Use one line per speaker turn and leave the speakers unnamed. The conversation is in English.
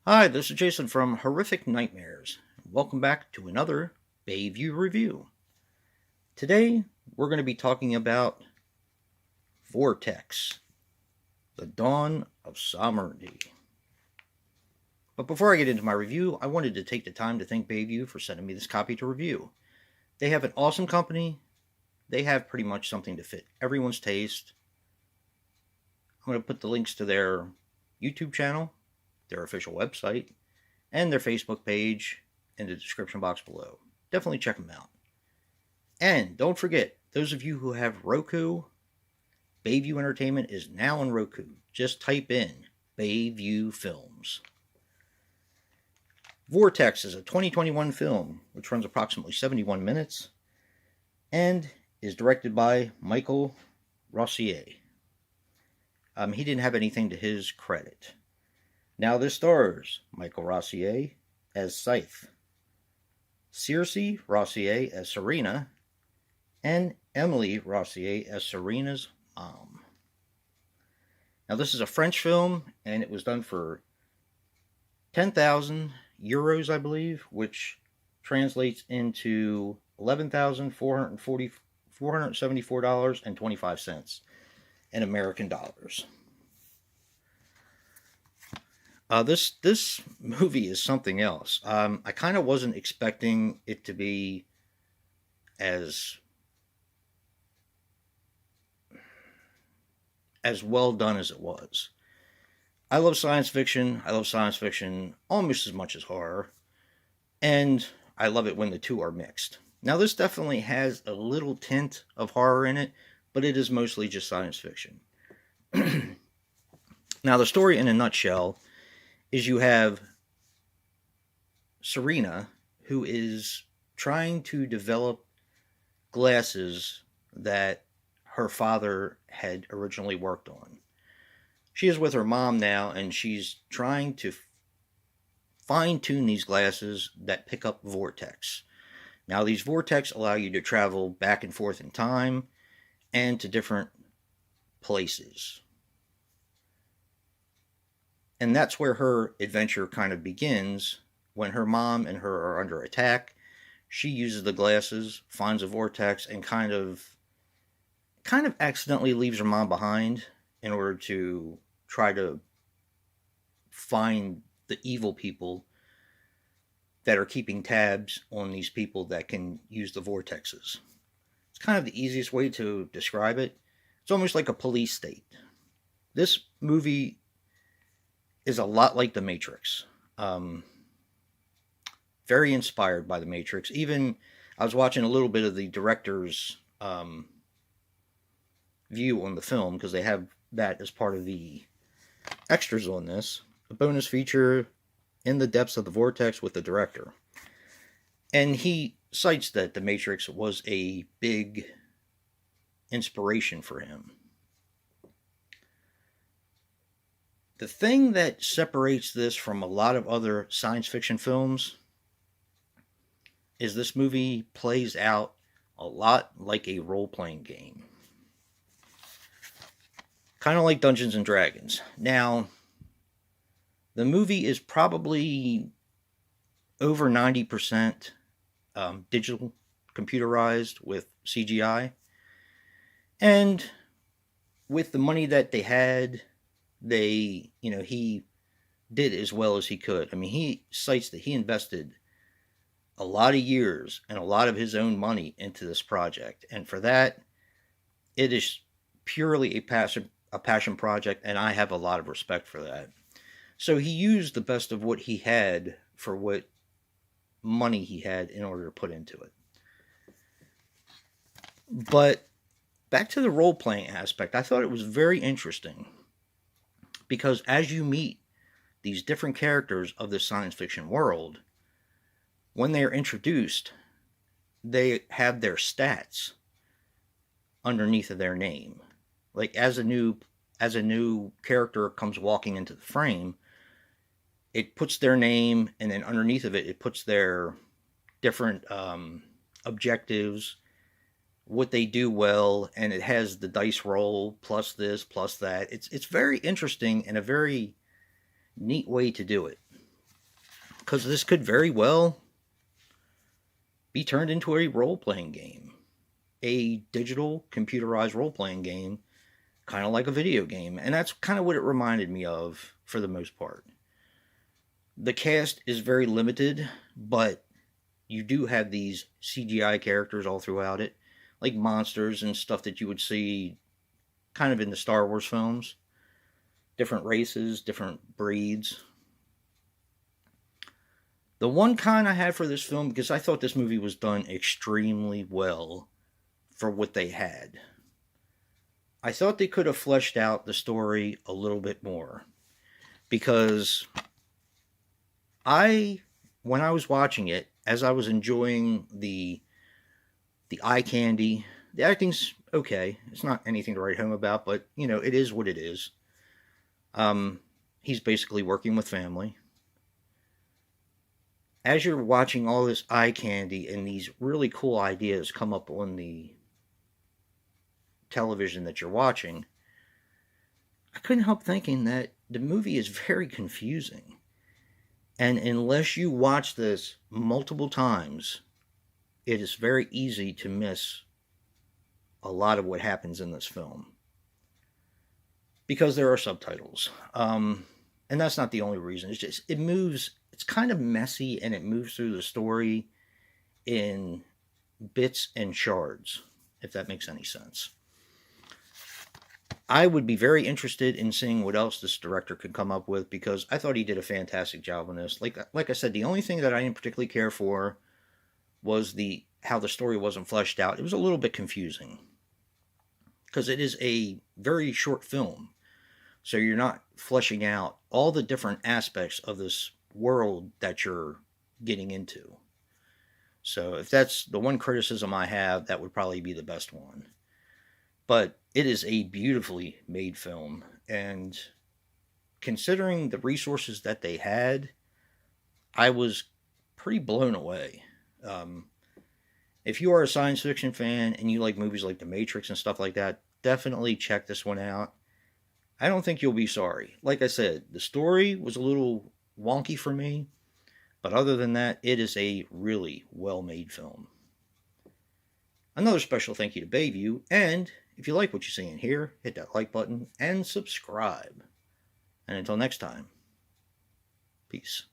Hi, this is Jason from Horrific Nightmares. Welcome back to another Bayview review. Today, we're going to be talking about Vortex, the Dawn of Sovereignty. But before I get into my review, I wanted to take the time to thank Bayview for sending me this copy to review. They have an awesome company. They have pretty much something to fit everyone's taste. I'm going to put the links to their YouTube channel, their official website, and their Facebook page in the description box below. Definitely check them out. And don't forget, those of you who have Roku, Bayview Entertainment is now on Roku. Just type in Bayview Films. Vortex is a 2021 film which runs approximately 71 minutes and is directed by Michael Rossier. He didn't have anything to his credit. Now this stars Michael Rossier as Scythe, Circe Rossier as Serena, and Emily Rossier as Serena's mom. Now this is a French film, and it was done for 10,000 euros, I believe, which translates into $11,474.25 in American dollars. This movie is something else. I kind of wasn't expecting it to be as well done as it was. I love science fiction. I love science fiction almost as much as horror, and I love it when the two are mixed. Now, this definitely has a little tint of horror in it, but it is mostly just science fiction. Now, the story in a nutshell is you have Serena, who is trying to develop glasses that her father had originally worked on. She is with her mom now, and she's trying to fine-tune these glasses that pick up vortex. Now, these vortex allow you to travel back and forth in time and to different places. And that's where her adventure kind of begins. When her mom and her are under attack, she uses the glasses, finds a vortex, and kind of accidentally leaves her mom behind in order to try to find the evil people that are keeping tabs on these people that can use the vortexes. It's kind of the easiest way to describe it. It's almost like a police state. This movie is a lot like The Matrix. Very inspired by The Matrix. Even I was watching a little bit of the director's view on the film, because they have that as part of the extras on this. A bonus feature, In the Depths of the Vortex, with the director. And he cites that The Matrix was a big inspiration for him. The thing that separates this from a lot of other science fiction films is this movie plays out a lot like a role-playing game. Kind of like Dungeons and Dragons. Now, the movie is probably over 90% digital, computerized with CGI. And with the money that they had, he did as well as he could. I mean, he cites that he invested a lot of years and a lot of his own money into this project. And for that, it is purely a passion project, and I have a lot of respect for that. So he used the best of what he had for what money he had in order to put into it. But back to the role-playing aspect, I thought it was very interesting, because as you meet these different characters of this science fiction world, when they are introduced, they have their stats underneath of their name. Like as a new character comes walking into the frame, it puts their name, and then underneath of it, it puts their different objectives, what they do well, and it has the dice roll plus this plus that. It's very interesting and a very neat way to do it. because this could very well be turned into a role-playing game, a digital computerized role-playing game, kind of like a video game. And that's kind of what it reminded me of for the most part. The cast is very limited, but you do have these CGI characters all throughout it, like monsters and stuff that you would see kind of in the Star Wars films. Different races, different breeds. The one con I had for this film, because I thought this movie was done extremely well for what they had, I thought they could have fleshed out the story a little bit more. Because when I was watching it, as I was enjoying the eye candy, the acting's okay. It's not anything to write home about, but it is what it is. He's basically working with family. As you're watching all this eye candy and these really cool ideas come up on the television that you're watching, I couldn't help thinking that the movie is very confusing. And unless you watch this multiple times, it is very easy to miss a lot of what happens in this film. Because there are subtitles. And that's not the only reason. It's just, it moves, it's kind of messy, and it moves through the story in bits and shards, if that makes any sense. I would be very interested in seeing what else this director could come up with, because I thought he did a fantastic job on this. Like I said, the only thing that I didn't particularly care for was how the story wasn't fleshed out. It was a little bit confusing, because it is a very short film. So you're not fleshing out all the different aspects of this world that you're getting into. So if that's the one criticism I have, that would probably be the best one. But it is a beautifully made film. And considering the resources that they had, I was pretty blown away. If you are a science fiction fan and you like movies like The Matrix and stuff like that, definitely check this one out. I don't think you'll be sorry. Like I said, the story was a little wonky for me, but other than that, it is a really well-made film. Another special thank you to Bayview, and if you like what you see in here, hit that like button and subscribe. And until next time, peace.